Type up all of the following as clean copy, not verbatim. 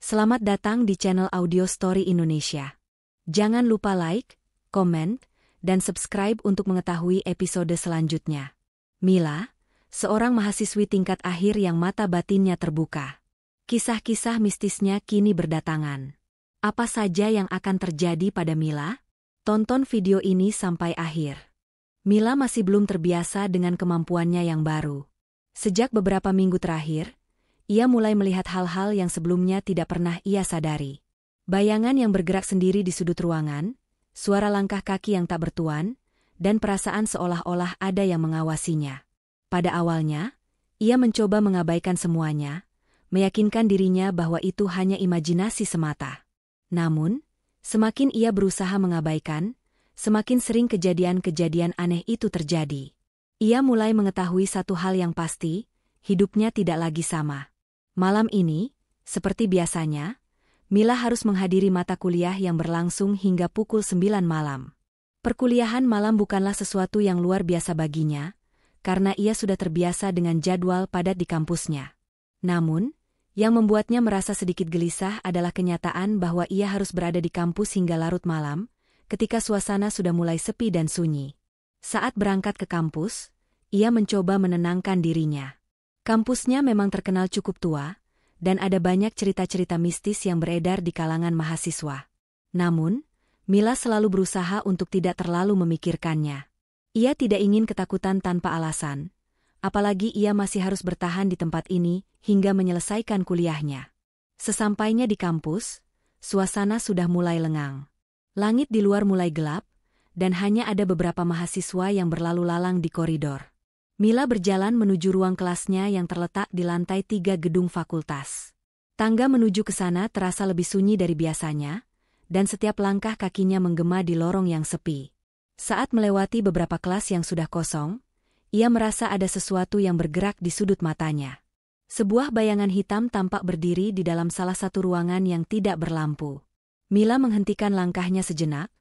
Selamat datang di channel Audio Story Indonesia. Jangan lupa like, komen, dan subscribe untuk mengetahui episode selanjutnya. Mila, seorang mahasiswi tingkat akhir yang mata batinnya terbuka. Kisah-kisah mistisnya kini berdatangan. Apa saja yang akan terjadi pada Mila? Tonton video ini sampai akhir. Mila masih belum terbiasa dengan kemampuannya yang baru. Sejak beberapa minggu terakhir, ia mulai melihat hal-hal yang sebelumnya tidak pernah ia sadari. Bayangan yang bergerak sendiri di sudut ruangan, suara langkah kaki yang tak bertuan, dan perasaan seolah-olah ada yang mengawasinya. Pada awalnya, ia mencoba mengabaikan semuanya, meyakinkan dirinya bahwa itu hanya imajinasi semata. Namun, semakin ia berusaha mengabaikan, semakin sering kejadian-kejadian aneh itu terjadi. Ia mulai mengetahui satu hal yang pasti, hidupnya tidak lagi sama. Malam ini, seperti biasanya, Mila harus menghadiri mata kuliah yang berlangsung hingga pukul 9 malam. Perkuliahan malam bukanlah sesuatu yang luar biasa baginya, karena ia sudah terbiasa dengan jadwal padat di kampusnya. Namun, yang membuatnya merasa sedikit gelisah adalah kenyataan bahwa ia harus berada di kampus hingga larut malam, ketika suasana sudah mulai sepi dan sunyi. Saat berangkat ke kampus, ia mencoba menenangkan dirinya. Kampusnya memang terkenal cukup tua, dan ada banyak cerita-cerita mistis yang beredar di kalangan mahasiswa. Namun, Mila selalu berusaha untuk tidak terlalu memikirkannya. Ia tidak ingin ketakutan tanpa alasan, apalagi ia masih harus bertahan di tempat ini hingga menyelesaikan kuliahnya. Sesampainya di kampus, suasana sudah mulai lengang. Langit di luar mulai gelap, dan hanya ada beberapa mahasiswa yang berlalu lalang di koridor. Mila berjalan menuju ruang kelasnya yang terletak di lantai 3 gedung fakultas. Tangga menuju ke sana terasa lebih sunyi dari biasanya, dan setiap langkah kakinya menggema di lorong yang sepi. Saat melewati beberapa kelas yang sudah kosong, ia merasa ada sesuatu yang bergerak di sudut matanya. Sebuah bayangan hitam tampak berdiri di dalam salah satu ruangan yang tidak berlampu. Mila menghentikan langkahnya sejenak,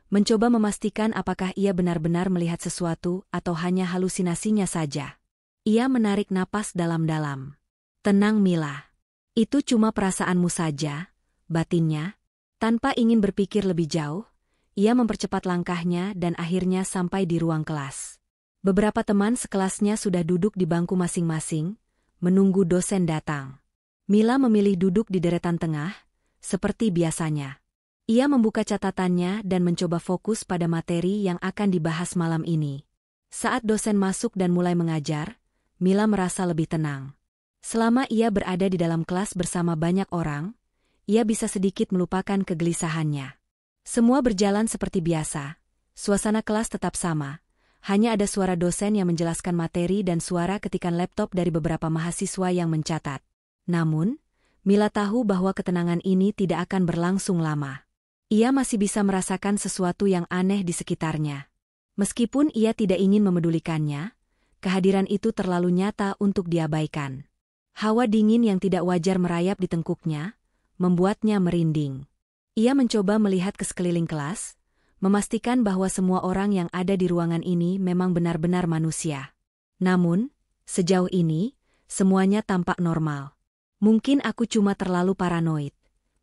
mencoba memastikan apakah ia benar-benar melihat sesuatu atau hanya halusinasinya saja. Ia menarik napas dalam-dalam. Tenang Mila. Itu cuma perasaanmu saja, batinnya. Tanpa ingin berpikir lebih jauh, ia mempercepat langkahnya dan akhirnya sampai di ruang kelas. Beberapa teman sekelasnya sudah duduk di bangku masing-masing, menunggu dosen datang. Mila memilih duduk di deretan tengah, seperti biasanya. Ia membuka catatannya dan mencoba fokus pada materi yang akan dibahas malam ini. Saat dosen masuk dan mulai mengajar, Mila merasa lebih tenang. Selama ia berada di dalam kelas bersama banyak orang, ia bisa sedikit melupakan kegelisahannya. Semua berjalan seperti biasa, suasana kelas tetap sama, hanya ada suara dosen yang menjelaskan materi dan suara ketikan laptop dari beberapa mahasiswa yang mencatat. Namun, Mila tahu bahwa ketenangan ini tidak akan berlangsung lama. Ia masih bisa merasakan sesuatu yang aneh di sekitarnya. Meskipun ia tidak ingin memedulikannya, kehadiran itu terlalu nyata untuk diabaikan. Hawa dingin yang tidak wajar merayap di tengkuknya, membuatnya merinding. Ia mencoba melihat ke sekeliling kelas, memastikan bahwa semua orang yang ada di ruangan ini memang benar-benar manusia. Namun, sejauh ini, semuanya tampak normal. Mungkin aku cuma terlalu paranoid,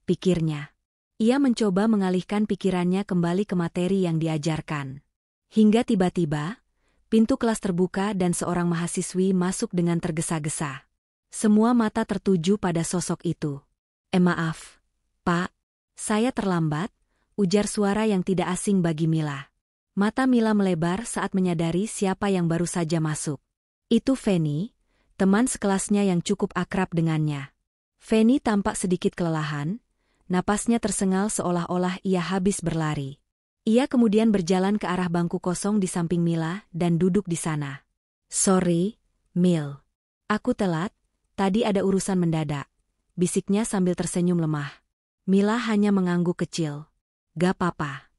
pikirnya. Ia mencoba mengalihkan pikirannya kembali ke materi yang diajarkan. Hingga tiba-tiba, pintu kelas terbuka dan seorang mahasiswi masuk dengan tergesa-gesa. Semua mata tertuju pada sosok itu. Maaf, Pak, saya terlambat, ujar suara yang tidak asing bagi Mila. Mata Mila melebar saat menyadari siapa yang baru saja masuk. Itu Feni, teman sekelasnya yang cukup akrab dengannya. Feni tampak sedikit kelelahan, napasnya tersengal seolah-olah ia habis berlari. Ia kemudian berjalan ke arah bangku kosong di samping Mila dan duduk di sana. Sorry, Mil. Aku telat, tadi ada urusan mendadak, bisiknya sambil tersenyum lemah. Mila hanya mengangguk kecil. Gak apa-apa.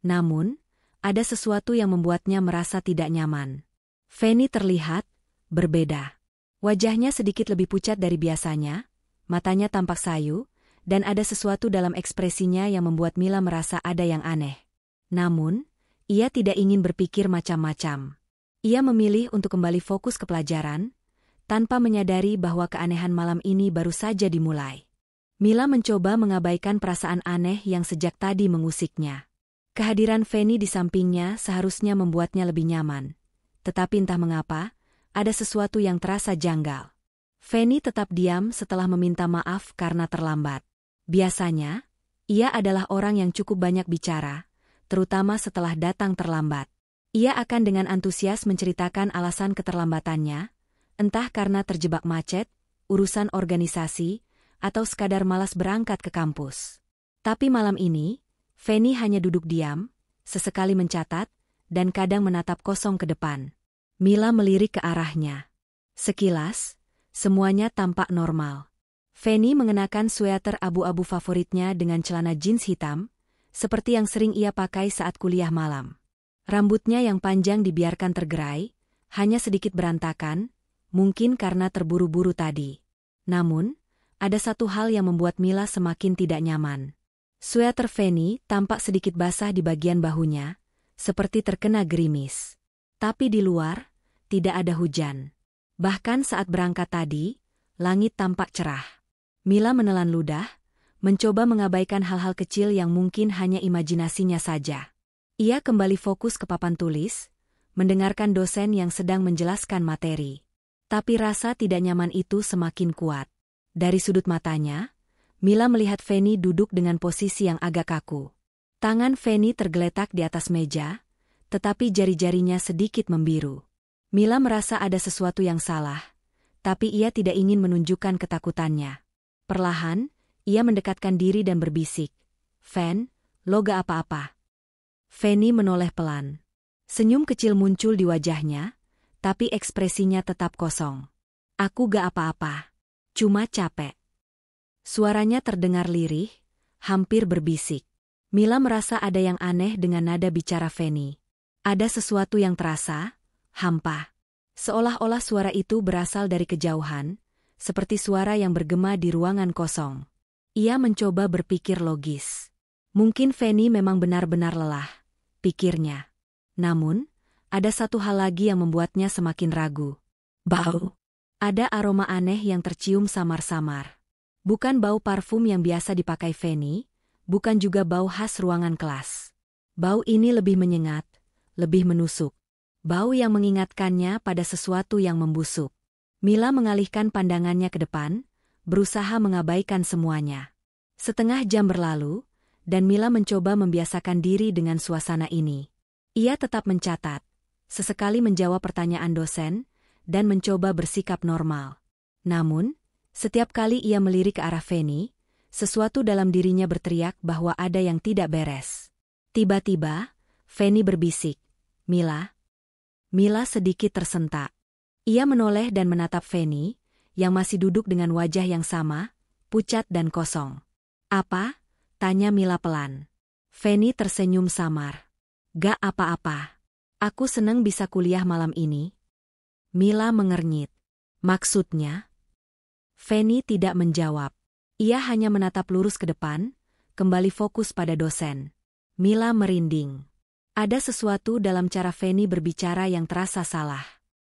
Namun, ada sesuatu yang membuatnya merasa tidak nyaman. Feni terlihat berbeda. Wajahnya sedikit lebih pucat dari biasanya, matanya tampak sayu, dan ada sesuatu dalam ekspresinya yang membuat Mila merasa ada yang aneh. Namun, ia tidak ingin berpikir macam-macam. Ia memilih untuk kembali fokus ke pelajaran, tanpa menyadari bahwa keanehan malam ini baru saja dimulai. Mila mencoba mengabaikan perasaan aneh yang sejak tadi mengusiknya. Kehadiran Fanny di sampingnya seharusnya membuatnya lebih nyaman. Tetapi entah mengapa, ada sesuatu yang terasa janggal. Fanny tetap diam setelah meminta maaf karena terlambat. Biasanya, ia adalah orang yang cukup banyak bicara, terutama setelah datang terlambat. Ia akan dengan antusias menceritakan alasan keterlambatannya, entah karena terjebak macet, urusan organisasi, atau sekadar malas berangkat ke kampus. Tapi malam ini, Fanny hanya duduk diam, sesekali mencatat, dan kadang menatap kosong ke depan. Mila melirik ke arahnya. Sekilas, semuanya tampak normal. Fanny mengenakan sweater abu-abu favoritnya dengan celana jeans hitam, seperti yang sering ia pakai saat kuliah malam. Rambutnya yang panjang dibiarkan tergerai, hanya sedikit berantakan, mungkin karena terburu-buru tadi. Namun, ada satu hal yang membuat Mila semakin tidak nyaman. Sweater Fanny tampak sedikit basah di bagian bahunya, seperti terkena gerimis. Tapi di luar, tidak ada hujan. Bahkan saat berangkat tadi, langit tampak cerah. Mila menelan ludah, mencoba mengabaikan hal-hal kecil yang mungkin hanya imajinasinya saja. Ia kembali fokus ke papan tulis, mendengarkan dosen yang sedang menjelaskan materi. Tapi rasa tidak nyaman itu semakin kuat. Dari sudut matanya, Mila melihat Fanny duduk dengan posisi yang agak kaku. Tangan Fanny tergeletak di atas meja, tetapi jari-jarinya sedikit membiru. Mila merasa ada sesuatu yang salah, tapi ia tidak ingin menunjukkan ketakutannya. Perlahan, ia mendekatkan diri dan berbisik, "Fan, lo gak apa-apa?" Fanny menoleh pelan. Senyum kecil muncul di wajahnya, tapi ekspresinya tetap kosong. "Aku gak apa-apa. Cuma capek." Suaranya terdengar lirih, hampir berbisik. Mila merasa ada yang aneh dengan nada bicara Fanny. Ada sesuatu yang terasa, hampa. Seolah-olah suara itu berasal dari kejauhan, seperti suara yang bergema di ruangan kosong. Ia mencoba berpikir logis. Mungkin Fanny memang benar-benar lelah, pikirnya. Namun, ada satu hal lagi yang membuatnya semakin ragu. Bau. Ada aroma aneh yang tercium samar-samar. Bukan bau parfum yang biasa dipakai Fanny, bukan juga bau khas ruangan kelas. Bau ini lebih menyengat, lebih menusuk. Bau yang mengingatkannya pada sesuatu yang membusuk. Mila mengalihkan pandangannya ke depan, berusaha mengabaikan semuanya. Setengah jam berlalu, dan Mila mencoba membiasakan diri dengan suasana ini. Ia tetap mencatat, sesekali menjawab pertanyaan dosen, dan mencoba bersikap normal. Namun, setiap kali ia melirik ke arah Fanny, sesuatu dalam dirinya berteriak bahwa ada yang tidak beres. Tiba-tiba, Fanny berbisik, "Mila." Mila sedikit tersentak. Ia menoleh dan menatap Fanny, yang masih duduk dengan wajah yang sama, pucat dan kosong. "Apa?" tanya Mila pelan. Fanny tersenyum samar. "Gak apa-apa. Aku seneng bisa kuliah malam ini." Mila mengernyit. "Maksudnya?" Fanny tidak menjawab. Ia hanya menatap lurus ke depan, kembali fokus pada dosen. Mila merinding. Ada sesuatu dalam cara Fanny berbicara yang terasa salah.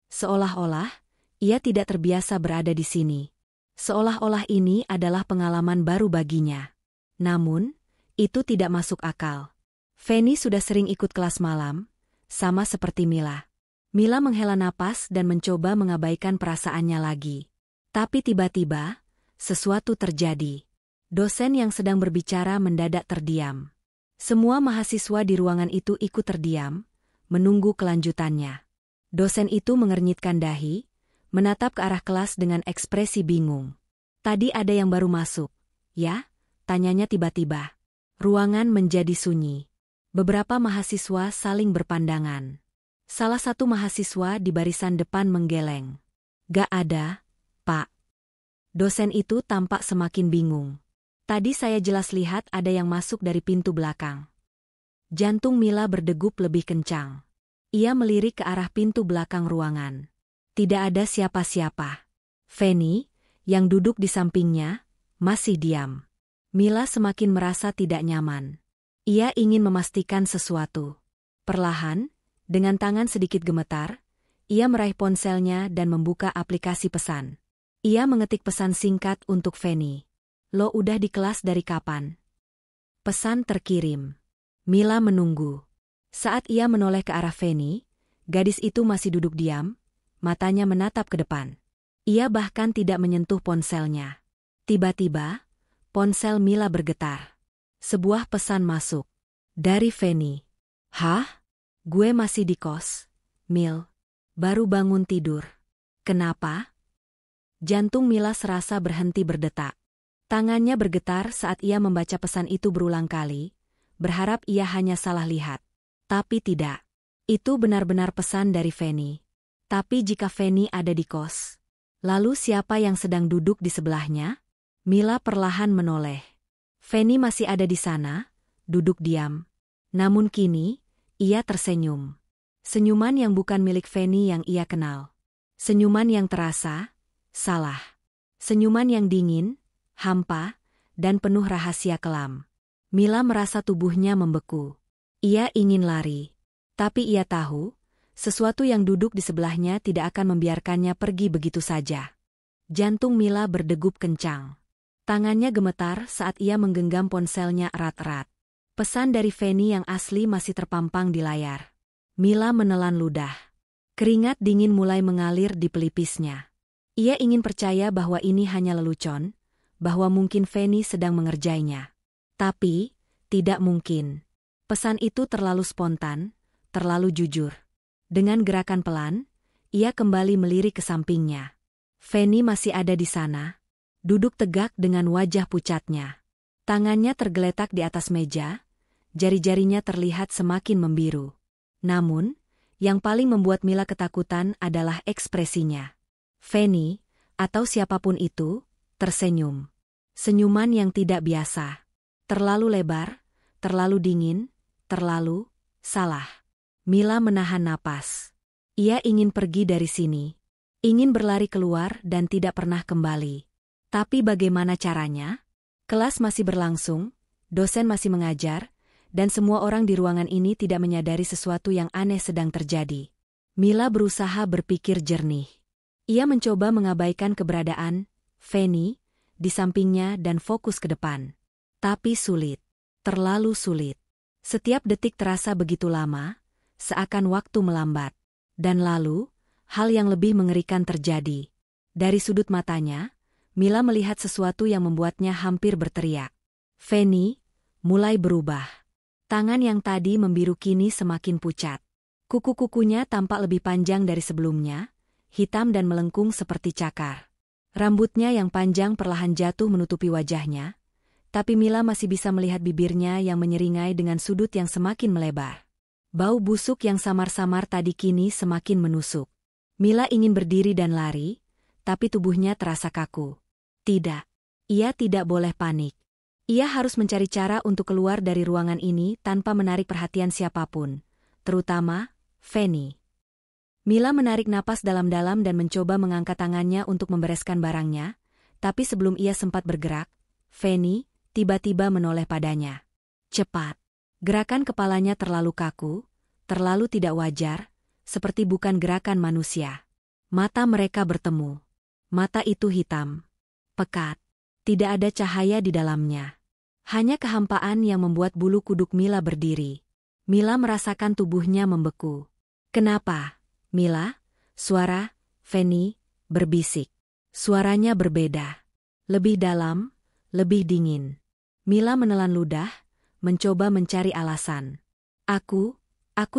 Seolah-olah, ia tidak terbiasa berada di sini. Seolah-olah ini adalah pengalaman baru baginya. Namun, itu tidak masuk akal. Fanny sudah sering ikut kelas malam, sama seperti Mila. Mila menghela napas dan mencoba mengabaikan perasaannya lagi. Tapi tiba-tiba, sesuatu terjadi. Dosen yang sedang berbicara mendadak terdiam. Semua mahasiswa di ruangan itu ikut terdiam, menunggu kelanjutannya. Dosen itu mengernyitkan dahi, menatap ke arah kelas dengan ekspresi bingung. "Tadi ada yang baru masuk, ya?" tanyanya tiba-tiba. Ruangan menjadi sunyi. Beberapa mahasiswa saling berpandangan. Salah satu mahasiswa di barisan depan menggeleng. "Gak ada, Pak." Dosen itu tampak semakin bingung. "Tadi saya jelas lihat ada yang masuk dari pintu belakang." Jantung Mila berdegup lebih kencang. Ia melirik ke arah pintu belakang ruangan. Tidak ada siapa-siapa. Fanny, yang duduk di sampingnya, masih diam. Mila semakin merasa tidak nyaman. Ia ingin memastikan sesuatu. Perlahan, dengan tangan sedikit gemetar, ia meraih ponselnya dan membuka aplikasi pesan. Ia mengetik pesan singkat untuk Fanny. Lo udah di kelas dari kapan? Pesan terkirim. Mila menunggu. Saat ia menoleh ke arah Feni, gadis itu masih duduk diam, matanya menatap ke depan. Ia bahkan tidak menyentuh ponselnya. Tiba-tiba, ponsel Mila bergetar. Sebuah pesan masuk. Dari Feni. Hah? Gue masih di kos. Mil. Baru bangun tidur. Kenapa? Jantung Mila serasa berhenti berdetak. Tangannya bergetar saat ia membaca pesan itu berulang kali, berharap ia hanya salah lihat. Tapi tidak. Itu benar-benar pesan dari Feni. Tapi jika Feni ada di kos, lalu siapa yang sedang duduk di sebelahnya? Mila perlahan menoleh. Feni masih ada di sana, duduk diam. Namun kini, ia tersenyum. Senyuman yang bukan milik Feni yang ia kenal. Senyuman yang terasa salah. Senyuman yang dingin, hampa, dan penuh rahasia kelam. Mila merasa tubuhnya membeku. Ia ingin lari. Tapi ia tahu, sesuatu yang duduk di sebelahnya tidak akan membiarkannya pergi begitu saja. Jantung Mila berdegup kencang. Tangannya gemetar saat ia menggenggam ponselnya erat-erat. Pesan dari Feni yang asli masih terpampang di layar. Mila menelan ludah. Keringat dingin mulai mengalir di pelipisnya. Ia ingin percaya bahwa ini hanya lelucon, bahwa mungkin Feni sedang mengerjainya. Tapi, tidak mungkin. Pesan itu terlalu spontan, terlalu jujur. Dengan gerakan pelan, ia kembali melirik ke sampingnya. Feni masih ada di sana, duduk tegak dengan wajah pucatnya. Tangannya tergeletak di atas meja, jari-jarinya terlihat semakin membiru. Namun, yang paling membuat Mila ketakutan adalah ekspresinya. Feni, atau siapapun itu, tersenyum. Senyuman yang tidak biasa. Terlalu lebar, terlalu dingin, terlalu salah. Mila menahan napas. Ia ingin pergi dari sini. Ingin berlari keluar dan tidak pernah kembali. Tapi bagaimana caranya? Kelas masih berlangsung, dosen masih mengajar, dan semua orang di ruangan ini tidak menyadari sesuatu yang aneh sedang terjadi. Mila berusaha berpikir jernih. Ia mencoba mengabaikan keberadaan Feni di sampingnya dan fokus ke depan. Tapi sulit. Terlalu sulit. Setiap detik terasa begitu lama, seakan waktu melambat. Dan lalu, hal yang lebih mengerikan terjadi. Dari sudut matanya, Mila melihat sesuatu yang membuatnya hampir berteriak. Feni mulai berubah. Tangan yang tadi membiru kini semakin pucat. Kuku-kukunya tampak lebih panjang dari sebelumnya, hitam dan melengkung seperti cakar. Rambutnya yang panjang perlahan jatuh menutupi wajahnya, tapi Mila masih bisa melihat bibirnya yang menyeringai dengan sudut yang semakin melebar. Bau busuk yang samar-samar tadi kini semakin menusuk. Mila ingin berdiri dan lari, tapi tubuhnya terasa kaku. Tidak. Ia tidak boleh panik. Ia harus mencari cara untuk keluar dari ruangan ini tanpa menarik perhatian siapapun, terutama Feni. Mila menarik napas dalam-dalam dan mencoba mengangkat tangannya untuk membereskan barangnya, tapi sebelum ia sempat bergerak, Feni tiba-tiba menoleh padanya. Cepat. Gerakan kepalanya terlalu kaku, terlalu tidak wajar, seperti bukan gerakan manusia. Mata mereka bertemu. Mata itu hitam, pekat. Tidak ada cahaya di dalamnya. Hanya kehampaan yang membuat bulu kuduk Mila berdiri. Mila merasakan tubuhnya membeku. Kenapa, Mila? Suara Feni berbisik. Suaranya berbeda. Lebih dalam, lebih dingin. Mila menelan ludah, mencoba mencari alasan. Aku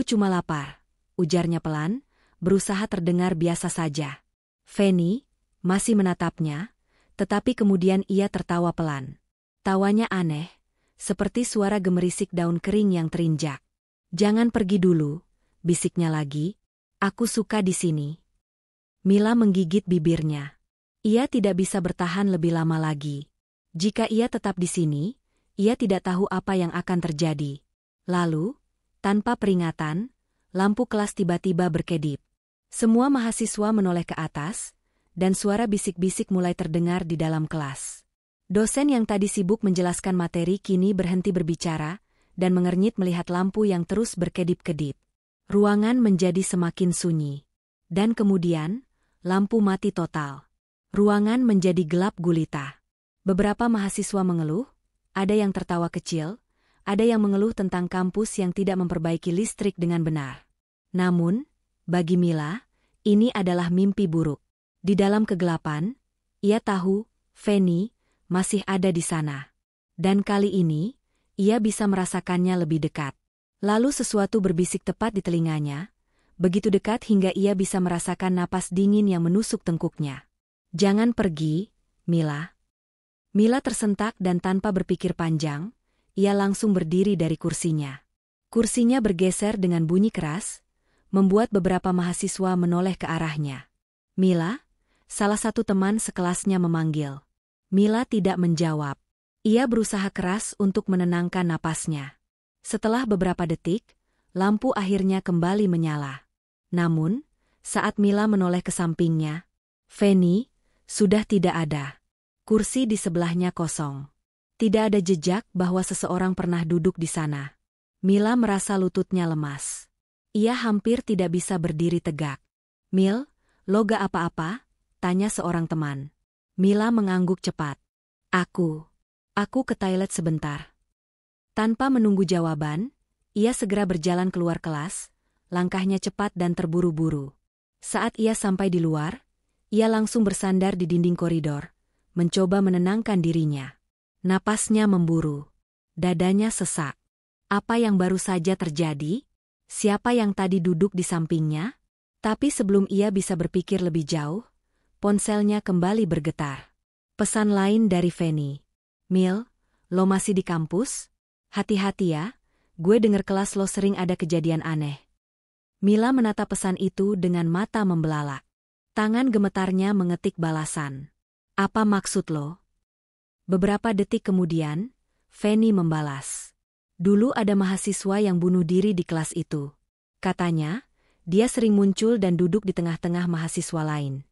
cuma lapar, ujarnya pelan, berusaha terdengar biasa saja. Feni masih menatapnya, tetapi kemudian ia tertawa pelan. Tawanya aneh, seperti suara gemerisik daun kering yang terinjak. Jangan pergi dulu, bisiknya lagi. Aku suka di sini. Mila menggigit bibirnya. Ia tidak bisa bertahan lebih lama lagi. Jika ia tetap di sini, ia tidak tahu apa yang akan terjadi. Lalu, tanpa peringatan, lampu kelas tiba-tiba berkedip. Semua mahasiswa menoleh ke atas, dan suara bisik-bisik mulai terdengar di dalam kelas. Dosen yang tadi sibuk menjelaskan materi kini berhenti berbicara, dan mengernyit melihat lampu yang terus berkedip-kedip. Ruangan menjadi semakin sunyi. Dan kemudian, lampu mati total. Ruangan menjadi gelap gulita. Beberapa mahasiswa mengeluh, ada yang tertawa kecil, ada yang mengeluh tentang kampus yang tidak memperbaiki listrik dengan benar. Namun, bagi Mila, ini adalah mimpi buruk. Di dalam kegelapan, ia tahu Fanny masih ada di sana. Dan kali ini, ia bisa merasakannya lebih dekat. Lalu sesuatu berbisik tepat di telinganya, begitu dekat hingga ia bisa merasakan napas dingin yang menusuk tengkuknya. "Jangan pergi, Mila." Mila tersentak dan tanpa berpikir panjang, ia langsung berdiri dari kursinya. Kursinya bergeser dengan bunyi keras, membuat beberapa mahasiswa menoleh ke arahnya. "Mila?" Salah satu teman sekelasnya memanggil. Mila tidak menjawab. Ia berusaha keras untuk menenangkan napasnya. Setelah beberapa detik, lampu akhirnya kembali menyala. Namun, saat Mila menoleh ke sampingnya, Fanny sudah tidak ada. Kursi di sebelahnya kosong. Tidak ada jejak bahwa seseorang pernah duduk di sana. Mila merasa lututnya lemas. Ia hampir tidak bisa berdiri tegak. "Mil, lo gak apa-apa?" tanya seorang teman. Mila mengangguk cepat. Aku ke toilet sebentar." Tanpa menunggu jawaban, ia segera berjalan keluar kelas, langkahnya cepat dan terburu-buru. Saat ia sampai di luar, ia langsung bersandar di dinding koridor, mencoba menenangkan dirinya. Napasnya memburu. Dadanya sesak. Apa yang baru saja terjadi? Siapa yang tadi duduk di sampingnya? Tapi sebelum ia bisa berpikir lebih jauh, ponselnya kembali bergetar. Pesan lain dari Fanny. "Mil, lo masih di kampus? Hati-hati ya, gue denger kelas lo sering ada kejadian aneh." Mila menatap pesan itu dengan mata membelalak. Tangan gemetarnya mengetik balasan. "Apa maksud lo?" Beberapa detik kemudian, Fanny membalas. "Dulu ada mahasiswa yang bunuh diri di kelas itu. Katanya, dia sering muncul dan duduk di tengah-tengah mahasiswa lain."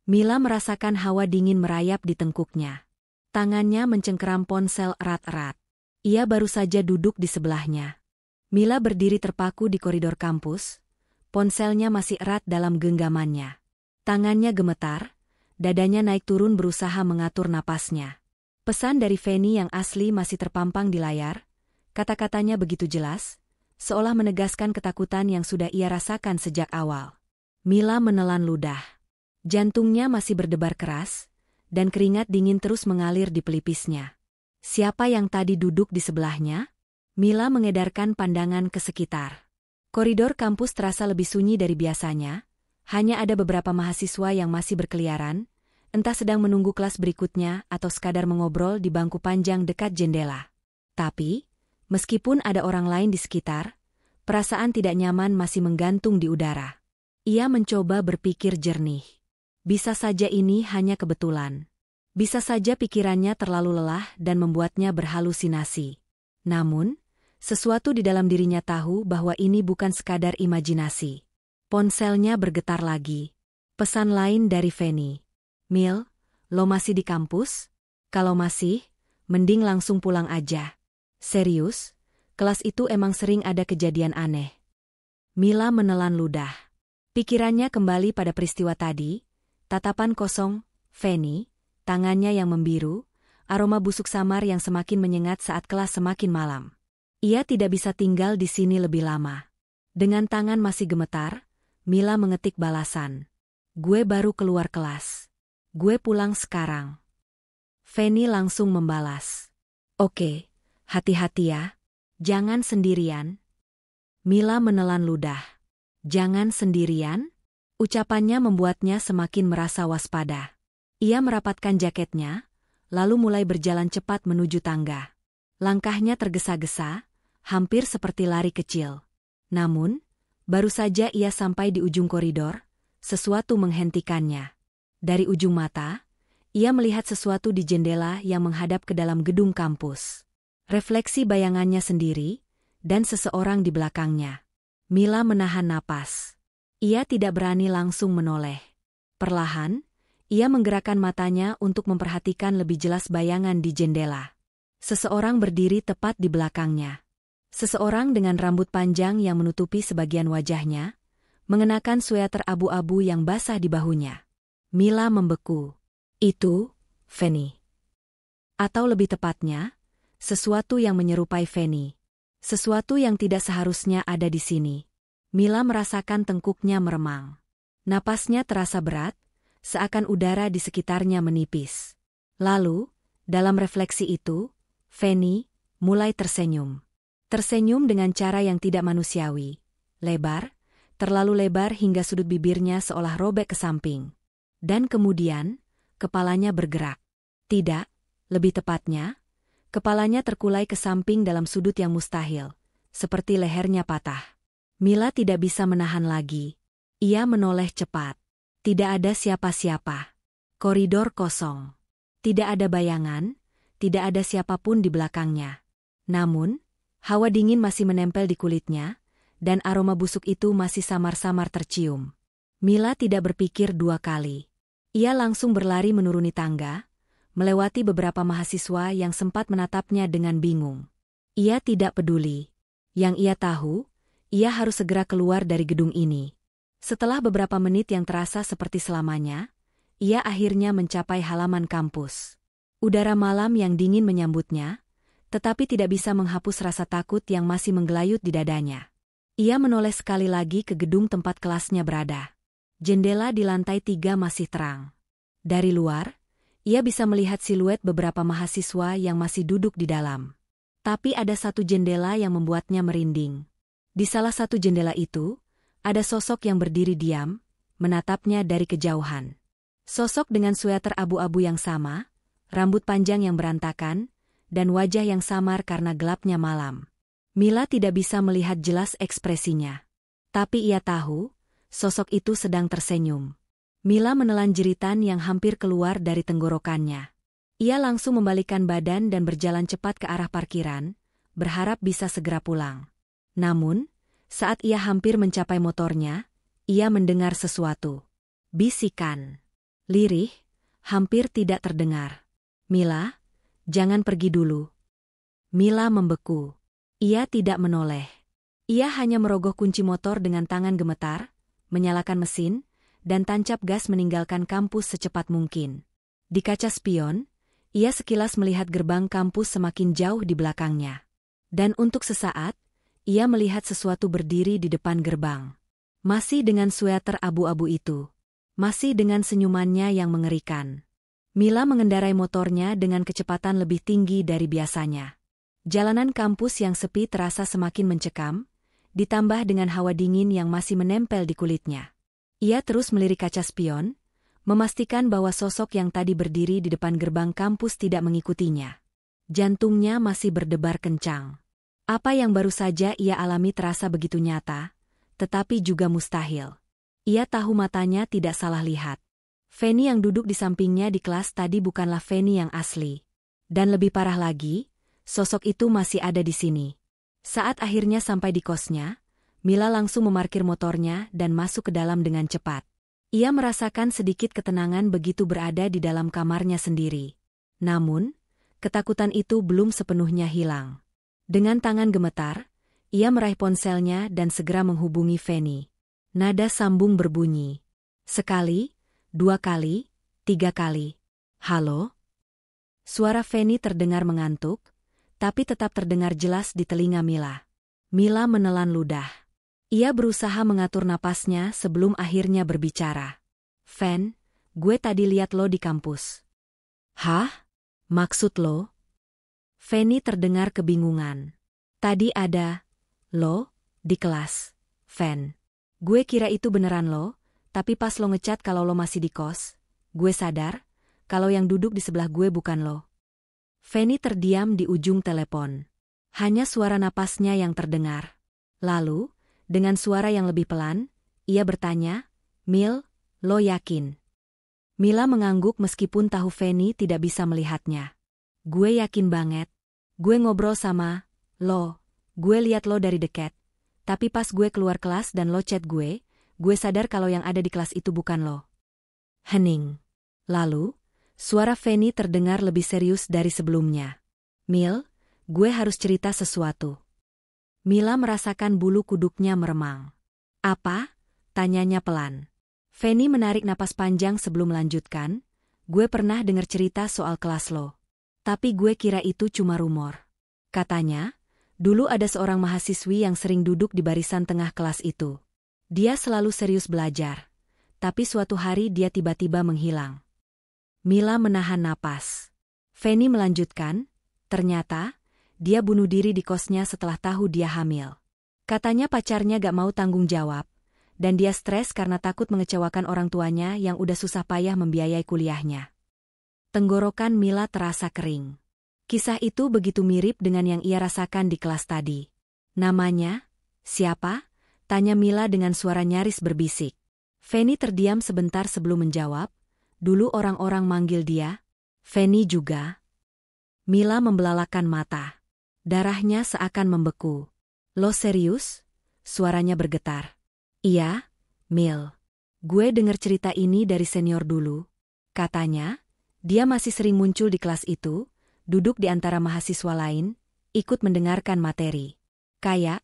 Mila merasakan hawa dingin merayap di tengkuknya. Tangannya mencengkeram ponsel erat-erat. Ia baru saja duduk di sebelahnya. Mila berdiri terpaku di koridor kampus, ponselnya masih erat dalam genggamannya. Tangannya gemetar, dadanya naik turun berusaha mengatur napasnya. Pesan dari Fanny yang asli masih terpampang di layar, kata-katanya begitu jelas, seolah menegaskan ketakutan yang sudah ia rasakan sejak awal. Mila menelan ludah. Jantungnya masih berdebar keras, dan keringat dingin terus mengalir di pelipisnya. Siapa yang tadi duduk di sebelahnya? Mila mengedarkan pandangan ke sekitar. Koridor kampus terasa lebih sunyi dari biasanya, hanya ada beberapa mahasiswa yang masih berkeliaran, entah sedang menunggu kelas berikutnya atau sekadar mengobrol di bangku panjang dekat jendela. Tapi, meskipun ada orang lain di sekitar, perasaan tidak nyaman masih menggantung di udara. Ia mencoba berpikir jernih. Bisa saja ini hanya kebetulan. Bisa saja pikirannya terlalu lelah dan membuatnya berhalusinasi. Namun, sesuatu di dalam dirinya tahu bahwa ini bukan sekadar imajinasi. Ponselnya bergetar lagi. Pesan lain dari Fanny. "Mil, lo masih di kampus? Kalau masih, mending langsung pulang aja. Serius, kelas itu emang sering ada kejadian aneh." Mila menelan ludah. Pikirannya kembali pada peristiwa tadi, tatapan kosong, Fanny, tangannya yang membiru, aroma busuk samar yang semakin menyengat saat kelas semakin malam. Ia tidak bisa tinggal di sini lebih lama. Dengan tangan masih gemetar, Mila mengetik balasan. "Gue baru keluar kelas. Gue pulang sekarang." Fanny langsung membalas. "Oke, hati-hati ya. Jangan sendirian." Mila menelan ludah. "Jangan sendirian?" Ucapannya membuatnya semakin merasa waspada. Ia merapatkan jaketnya, lalu mulai berjalan cepat menuju tangga. Langkahnya tergesa-gesa, hampir seperti lari kecil. Namun, baru saja ia sampai di ujung koridor, sesuatu menghentikannya. Dari ujung mata, ia melihat sesuatu di jendela yang menghadap ke dalam gedung kampus. Refleksi bayangannya sendiri, dan seseorang di belakangnya. Mila menahan napas. Ia tidak berani langsung menoleh. Perlahan, ia menggerakkan matanya untuk memperhatikan lebih jelas bayangan di jendela. Seseorang berdiri tepat di belakangnya. Seseorang dengan rambut panjang yang menutupi sebagian wajahnya, mengenakan sweater abu-abu yang basah di bahunya. Mila membeku. Itu Fanny. Atau lebih tepatnya, sesuatu yang menyerupai Fanny. Sesuatu yang tidak seharusnya ada di sini. Mila merasakan tengkuknya meremang. Napasnya terasa berat, seakan udara di sekitarnya menipis. Lalu, dalam refleksi itu, Fanny mulai tersenyum. Tersenyum dengan cara yang tidak manusiawi. Lebar, terlalu lebar hingga sudut bibirnya seolah robek ke samping. Dan kemudian, kepalanya bergerak. Tidak, lebih tepatnya, kepalanya terkulai ke samping dalam sudut yang mustahil, seperti lehernya patah. Mila tidak bisa menahan lagi. Ia menoleh cepat. Tidak ada siapa-siapa. Koridor kosong. Tidak ada bayangan, tidak ada siapapun di belakangnya. Namun, hawa dingin masih menempel di kulitnya, dan aroma busuk itu masih samar-samar tercium. Mila tidak berpikir dua kali. Ia langsung berlari menuruni tangga, melewati beberapa mahasiswa yang sempat menatapnya dengan bingung. Ia tidak peduli. Yang ia tahu, ia harus segera keluar dari gedung ini. Setelah beberapa menit yang terasa seperti selamanya, ia akhirnya mencapai halaman kampus. Udara malam yang dingin menyambutnya, tetapi tidak bisa menghapus rasa takut yang masih menggelayut di dadanya. Ia menoleh sekali lagi ke gedung tempat kelasnya berada. Jendela di lantai 3 masih terang. Dari luar, ia bisa melihat siluet beberapa mahasiswa yang masih duduk di dalam. Tapi ada satu jendela yang membuatnya merinding. Di salah satu jendela itu, ada sosok yang berdiri diam, menatapnya dari kejauhan. Sosok dengan sweater abu-abu yang sama, rambut panjang yang berantakan, dan wajah yang samar karena gelapnya malam. Mila tidak bisa melihat jelas ekspresinya. Tapi ia tahu, sosok itu sedang tersenyum. Mila menelan jeritan yang hampir keluar dari tenggorokannya. Ia langsung membalikkan badan dan berjalan cepat ke arah parkiran, berharap bisa segera pulang. Namun, saat ia hampir mencapai motornya, ia mendengar sesuatu. Bisikan. Lirih, hampir tidak terdengar. Mila, jangan pergi dulu. Mila membeku. Ia tidak menoleh. Ia hanya merogoh kunci motor dengan tangan gemetar, menyalakan mesin, dan tancap gas meninggalkan kampus secepat mungkin. Di kaca spion, ia sekilas melihat gerbang kampus semakin jauh di belakangnya. Dan untuk sesaat, ia melihat sesuatu berdiri di depan gerbang. Masih dengan sweater abu-abu itu. Masih dengan senyumannya yang mengerikan. Mila mengendarai motornya dengan kecepatan lebih tinggi dari biasanya. Jalanan kampus yang sepi terasa semakin mencekam, ditambah dengan hawa dingin yang masih menempel di kulitnya. Ia terus melirik kaca spion, memastikan bahwa sosok yang tadi berdiri di depan gerbang kampus tidak mengikutinya. Jantungnya masih berdebar kencang. Apa yang baru saja ia alami terasa begitu nyata, tetapi juga mustahil. Ia tahu matanya tidak salah lihat. Fanny yang duduk di sampingnya di kelas tadi bukanlah Fanny yang asli. Dan lebih parah lagi, sosok itu masih ada di sini. Saat akhirnya sampai di kosnya, Mila langsung memarkir motornya dan masuk ke dalam dengan cepat. Ia merasakan sedikit ketenangan begitu berada di dalam kamarnya sendiri. Namun, ketakutan itu belum sepenuhnya hilang. Dengan tangan gemetar, ia meraih ponselnya dan segera menghubungi Fanny. Nada sambung berbunyi. Sekali, 2 kali, 3 kali. Halo? Suara Fanny terdengar mengantuk, tapi tetap terdengar jelas di telinga Mila. Mila menelan ludah. Ia berusaha mengatur napasnya sebelum akhirnya berbicara. Fan, gue tadi lihat lo di kampus. Hah? Maksud lo? Fanny terdengar kebingungan. Tadi ada lo di kelas, Fan. Gue kira itu beneran lo, tapi pas lo ngechat kalau lo masih di kos, gue sadar kalau yang duduk di sebelah gue bukan lo. Fanny terdiam di ujung telepon. Hanya suara napasnya yang terdengar. Lalu, dengan suara yang lebih pelan, ia bertanya, Mil, lo yakin? Mila mengangguk meskipun tahu Fanny tidak bisa melihatnya. Gue yakin banget. Gue ngobrol sama lo, gue lihat lo dari dekat. Tapi pas gue keluar kelas dan lo chat gue sadar kalau yang ada di kelas itu bukan lo. Hening. Lalu, suara Fanny terdengar lebih serius dari sebelumnya. Mil, gue harus cerita sesuatu. Mila merasakan bulu kuduknya meremang. Apa? Tanyanya pelan. Fanny menarik napas panjang sebelum melanjutkan. Gue pernah dengar cerita soal kelas lo. Tapi gue kira itu cuma rumor. Katanya, dulu ada seorang mahasiswi yang sering duduk di barisan tengah kelas itu. Dia selalu serius belajar. Tapi suatu hari dia tiba-tiba menghilang. Mila menahan napas. Fanny melanjutkan, ternyata, dia bunuh diri di kosnya setelah tahu dia hamil. Katanya pacarnya gak mau tanggung jawab, dan dia stres karena takut mengecewakan orang tuanya yang udah susah payah membiayai kuliahnya. Tenggorokan Mila terasa kering. Kisah itu begitu mirip dengan yang ia rasakan di kelas tadi. Namanya? Siapa? Tanya Mila dengan suara nyaris berbisik. Fanny terdiam sebentar sebelum menjawab. Dulu orang-orang manggil dia. Fanny juga. Mila membelalakan mata. Darahnya seakan membeku. Lo serius? Suaranya bergetar. Iya, Mil. Gue dengar cerita ini dari senior dulu. Katanya, dia masih sering muncul di kelas itu, duduk di antara mahasiswa lain, ikut mendengarkan materi. Kayak,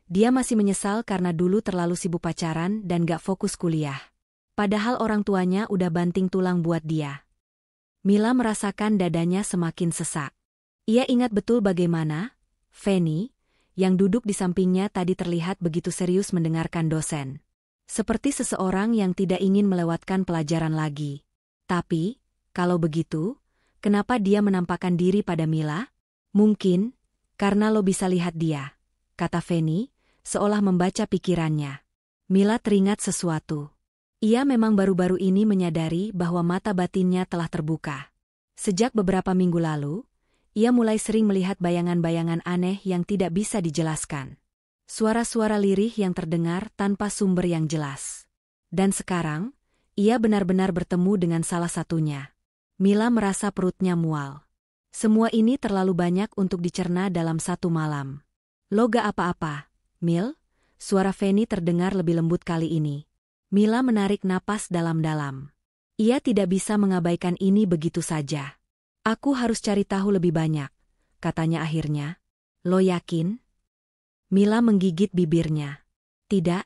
dia masih menyesal karena dulu terlalu sibuk pacaran dan gak fokus kuliah. Padahal orang tuanya udah banting tulang buat dia. Mila merasakan dadanya semakin sesak. Ia ingat betul bagaimana Fanny, yang duduk di sampingnya tadi terlihat begitu serius mendengarkan dosen. Seperti seseorang yang tidak ingin melewatkan pelajaran lagi. Tapi, kalau begitu, kenapa dia menampakkan diri pada Mila? Mungkin, karena lo bisa lihat dia, kata Fanny, seolah membaca pikirannya. Mila teringat sesuatu. Ia memang baru-baru ini menyadari bahwa mata batinnya telah terbuka. Sejak beberapa minggu lalu, ia mulai sering melihat bayangan-bayangan aneh yang tidak bisa dijelaskan. Suara-suara lirih yang terdengar tanpa sumber yang jelas. Dan sekarang, ia benar-benar bertemu dengan salah satunya. Mila merasa perutnya mual. Semua ini terlalu banyak untuk dicerna dalam satu malam. Lo gak apa-apa, Mil? Suara Fanny terdengar lebih lembut kali ini. Mila menarik napas dalam-dalam. Ia tidak bisa mengabaikan ini begitu saja. Aku harus cari tahu lebih banyak, katanya akhirnya. Lo yakin? Mila menggigit bibirnya. Tidak,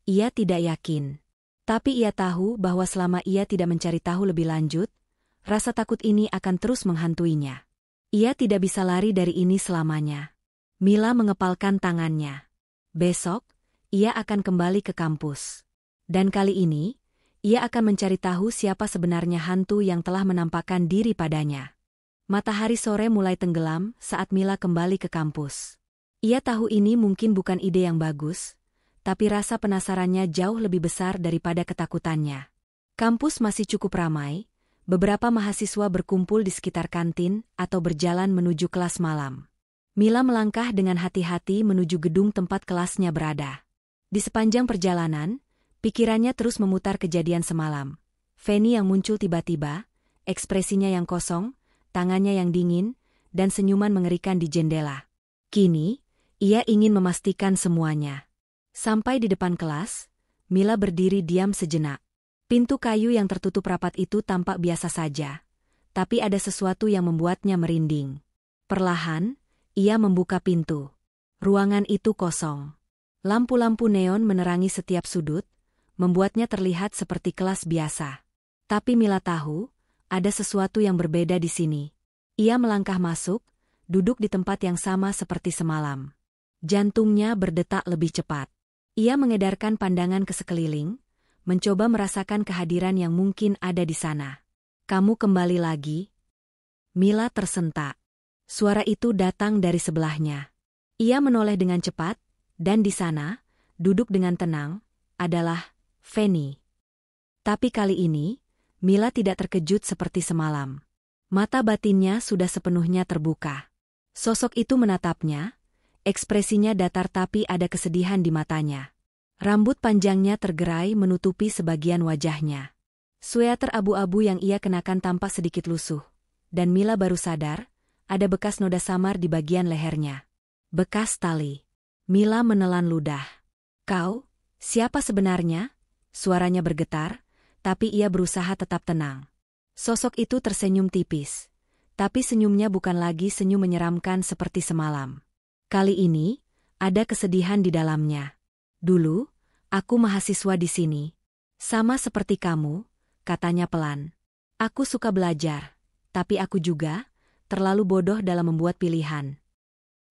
ia tidak yakin. Tapi ia tahu bahwa selama ia tidak mencari tahu lebih lanjut, rasa takut ini akan terus menghantuinya. Ia tidak bisa lari dari ini selamanya. Mila mengepalkan tangannya. Besok, ia akan kembali ke kampus. Dan kali ini, ia akan mencari tahu siapa sebenarnya hantu yang telah menampakkan diri padanya. Matahari sore mulai tenggelam saat Mila kembali ke kampus. Ia tahu ini mungkin bukan ide yang bagus, tapi rasa penasarannya jauh lebih besar daripada ketakutannya. Kampus masih cukup ramai, beberapa mahasiswa berkumpul di sekitar kantin atau berjalan menuju kelas malam. Mila melangkah dengan hati-hati menuju gedung tempat kelasnya berada. Di sepanjang perjalanan, pikirannya terus memutar kejadian semalam. Fanny yang muncul tiba-tiba, ekspresinya yang kosong, tangannya yang dingin, dan senyuman mengerikan di jendela. Kini, ia ingin memastikan semuanya. Sampai di depan kelas, Mila berdiri diam sejenak. Pintu kayu yang tertutup rapat itu tampak biasa saja, tapi ada sesuatu yang membuatnya merinding. Perlahan, ia membuka pintu. Ruangan itu kosong. Lampu-lampu neon menerangi setiap sudut, membuatnya terlihat seperti kelas biasa. Tapi Mila tahu, ada sesuatu yang berbeda di sini. Ia melangkah masuk, duduk di tempat yang sama seperti semalam. Jantungnya berdetak lebih cepat. Ia mengedarkan pandangan ke sekeliling, mencoba merasakan kehadiran yang mungkin ada di sana. Kamu kembali lagi? Mila tersentak. Suara itu datang dari sebelahnya. Ia menoleh dengan cepat, dan di sana, duduk dengan tenang, adalah Fanny. Tapi kali ini, Mila tidak terkejut seperti semalam. Mata batinnya sudah sepenuhnya terbuka. Sosok itu menatapnya, ekspresinya datar tapi ada kesedihan di matanya. Rambut panjangnya tergerai menutupi sebagian wajahnya. Sweater abu-abu yang ia kenakan tampak sedikit lusuh, dan Mila baru sadar, ada bekas noda samar di bagian lehernya. Bekas tali. Mila menelan ludah. Kau, siapa sebenarnya? Suaranya bergetar, tapi ia berusaha tetap tenang. Sosok itu tersenyum tipis. Tapi senyumnya bukan lagi senyum menyeramkan seperti semalam. Kali ini, ada kesedihan di dalamnya. Dulu, aku mahasiswa di sini. Sama seperti kamu, katanya pelan. Aku suka belajar, tapi aku juga terlalu bodoh dalam membuat pilihan.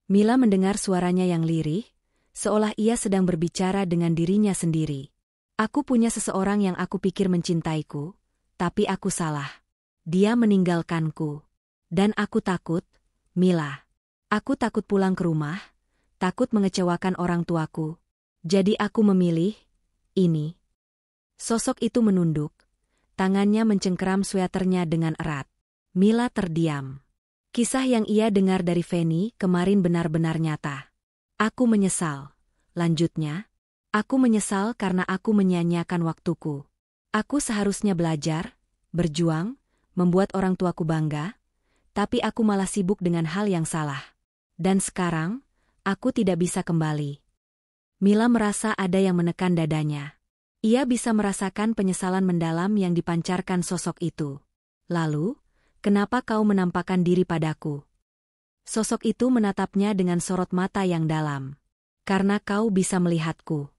Mila mendengar suaranya yang lirih, seolah ia sedang berbicara dengan dirinya sendiri. Aku punya seseorang yang aku pikir mencintaiku, tapi aku salah. Dia meninggalkanku. Dan aku takut, Mila. Aku takut pulang ke rumah, takut mengecewakan orang tuaku. Jadi aku memilih ini. Sosok itu menunduk, tangannya mencengkeram sweaternya dengan erat. Mila terdiam. Kisah yang ia dengar dari Feni kemarin benar-benar nyata. Aku menyesal. Lanjutnya, aku menyesal karena aku menyia-nyiakan waktuku. Aku seharusnya belajar, berjuang, membuat orang tuaku bangga, tapi aku malah sibuk dengan hal yang salah. Dan sekarang, aku tidak bisa kembali. Mila merasa ada yang menekan dadanya. Ia bisa merasakan penyesalan mendalam yang dipancarkan sosok itu. Lalu, kenapa kau menampakkan diri padaku? Sosok itu menatapnya dengan sorot mata yang dalam. Karena kau bisa melihatku.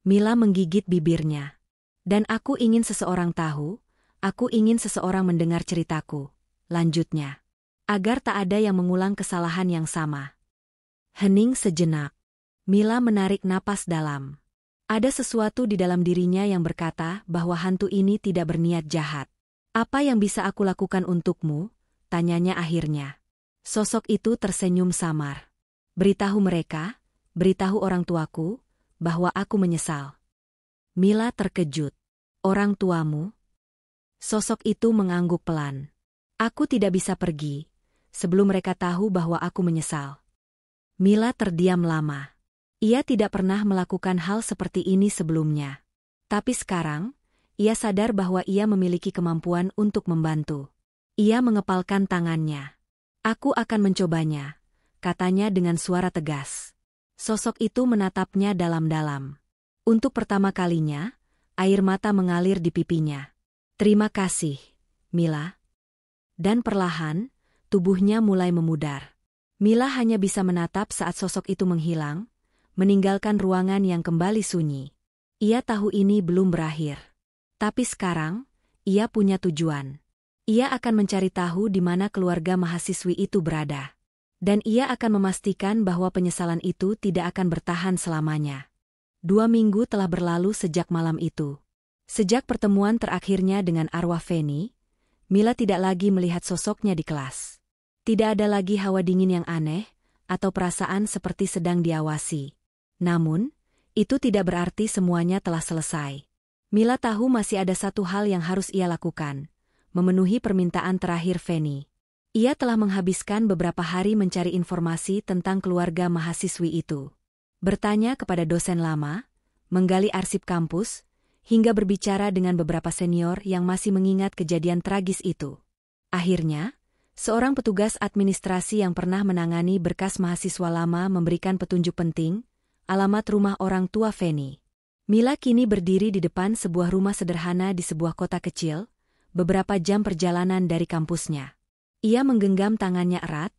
Mila menggigit bibirnya. Dan aku ingin seseorang tahu, aku ingin seseorang mendengar ceritaku. Lanjutnya. Agar tak ada yang mengulang kesalahan yang sama. Hening sejenak. Mila menarik napas dalam. Ada sesuatu di dalam dirinya yang berkata bahwa hantu ini tidak berniat jahat. Apa yang bisa aku lakukan untukmu? Tanyanya akhirnya. Sosok itu tersenyum samar. Beritahu mereka, beritahu orang tuaku, bahwa aku menyesal. Mila terkejut. Orang tuamu? Sosok itu mengangguk pelan. Aku tidak bisa pergi, sebelum mereka tahu bahwa aku menyesal. Mila terdiam lama. Ia tidak pernah melakukan hal seperti ini sebelumnya. Tapi sekarang, ia sadar bahwa ia memiliki kemampuan untuk membantu. Ia mengepalkan tangannya. Aku akan mencobanya, katanya dengan suara tegas. Sosok itu menatapnya dalam-dalam. Untuk pertama kalinya, air mata mengalir di pipinya. Terima kasih, Mila. Dan perlahan, tubuhnya mulai memudar. Mila hanya bisa menatap saat sosok itu menghilang, meninggalkan ruangan yang kembali sunyi. Ia tahu ini belum berakhir. Tapi sekarang, ia punya tujuan. Ia akan mencari tahu di mana keluarga mahasiswi itu berada. Dan ia akan memastikan bahwa penyesalan itu tidak akan bertahan selamanya. 2 minggu telah berlalu sejak malam itu. Sejak pertemuan terakhirnya dengan arwah Feni, Mila tidak lagi melihat sosoknya di kelas. Tidak ada lagi hawa dingin yang aneh, atau perasaan seperti sedang diawasi. Namun, itu tidak berarti semuanya telah selesai. Mila tahu masih ada satu hal yang harus ia lakukan, memenuhi permintaan terakhir Feni. Ia telah menghabiskan beberapa hari mencari informasi tentang keluarga mahasiswi itu. Bertanya kepada dosen lama, menggali arsip kampus, hingga berbicara dengan beberapa senior yang masih mengingat kejadian tragis itu. Akhirnya, seorang petugas administrasi yang pernah menangani berkas mahasiswa lama memberikan petunjuk penting, alamat rumah orang tua Feni. Mila kini berdiri di depan sebuah rumah sederhana di sebuah kota kecil, beberapa jam perjalanan dari kampusnya. Ia menggenggam tangannya erat,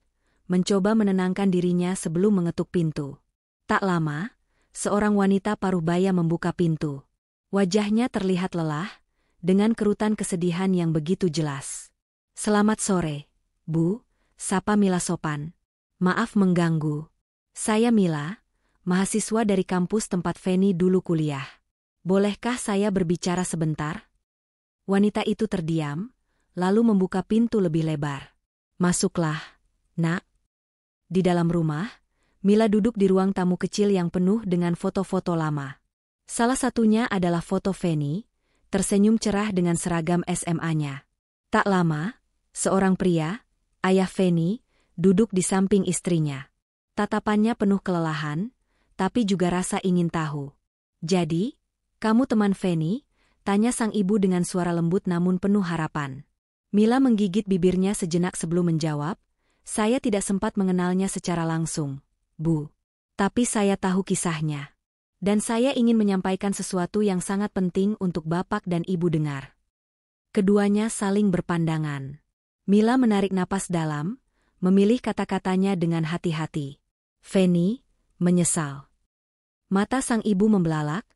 mencoba menenangkan dirinya sebelum mengetuk pintu. Tak lama, seorang wanita paruh baya membuka pintu. Wajahnya terlihat lelah, dengan kerutan kesedihan yang begitu jelas. Selamat sore, Bu, sapa Mila sopan. Maaf mengganggu. Saya Mila, mahasiswa dari kampus tempat Feni dulu kuliah. Bolehkah saya berbicara sebentar? Wanita itu terdiam, lalu membuka pintu lebih lebar. Masuklah, Nak. Di dalam rumah, Mila duduk di ruang tamu kecil yang penuh dengan foto-foto lama. Salah satunya adalah foto Feni, tersenyum cerah dengan seragam SMA-nya. Tak lama, seorang pria, ayah Feni, duduk di samping istrinya. Tatapannya penuh kelelahan, tapi juga rasa ingin tahu. Jadi, kamu teman Feni? Tanya sang ibu dengan suara lembut namun penuh harapan. Mila menggigit bibirnya sejenak sebelum menjawab, saya tidak sempat mengenalnya secara langsung, Bu. Tapi saya tahu kisahnya. Dan saya ingin menyampaikan sesuatu yang sangat penting untuk Bapak dan Ibu dengar. Keduanya saling berpandangan. Mila menarik napas dalam, memilih kata-katanya dengan hati-hati. Feni, menyesal. Mata sang ibu membelalak,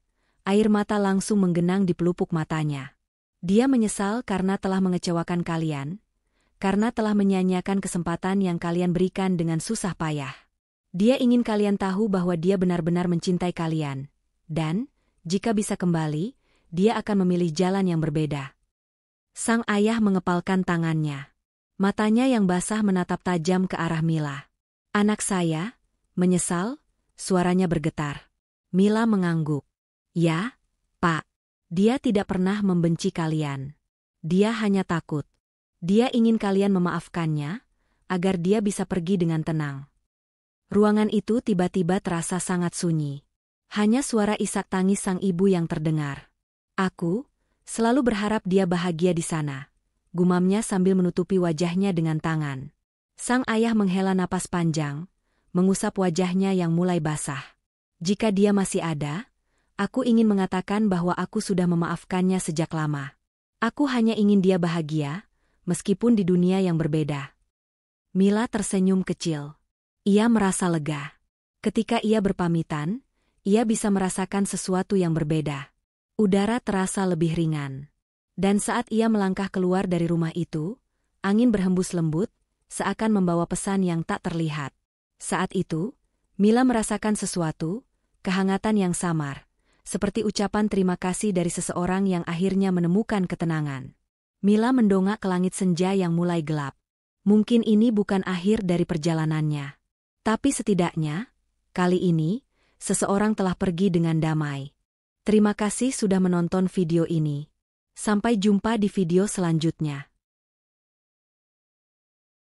air mata langsung menggenang di pelupuk matanya. Dia menyesal karena telah mengecewakan kalian, karena telah menyia-nyiakan kesempatan yang kalian berikan dengan susah payah. Dia ingin kalian tahu bahwa dia benar-benar mencintai kalian. Dan, jika bisa kembali, dia akan memilih jalan yang berbeda. Sang ayah mengepalkan tangannya. Matanya yang basah menatap tajam ke arah Mila. Anak saya, menyesal, suaranya bergetar. Mila mengangguk. Ya, Pak. Dia tidak pernah membenci kalian. Dia hanya takut. Dia ingin kalian memaafkannya, agar dia bisa pergi dengan tenang. Ruangan itu tiba-tiba terasa sangat sunyi. Hanya suara isak tangis sang ibu yang terdengar. Aku selalu berharap dia bahagia di sana, gumamnya sambil menutupi wajahnya dengan tangan. Sang ayah menghela napas panjang, mengusap wajahnya yang mulai basah. Jika dia masih ada, aku ingin mengatakan bahwa aku sudah memaafkannya sejak lama. Aku hanya ingin dia bahagia, meskipun di dunia yang berbeda. Mila tersenyum kecil. Ia merasa lega. Ketika ia berpamitan, ia bisa merasakan sesuatu yang berbeda. Udara terasa lebih ringan. Dan saat ia melangkah keluar dari rumah itu, angin berhembus lembut, seakan membawa pesan yang tak terlihat. Saat itu, Mila merasakan sesuatu, kehangatan yang samar, seperti ucapan terima kasih dari seseorang yang akhirnya menemukan ketenangan. Mila mendongak ke langit senja yang mulai gelap. Mungkin ini bukan akhir dari perjalanannya. Tapi setidaknya, kali ini, seseorang telah pergi dengan damai. Terima kasih sudah menonton video ini. Sampai jumpa di video selanjutnya.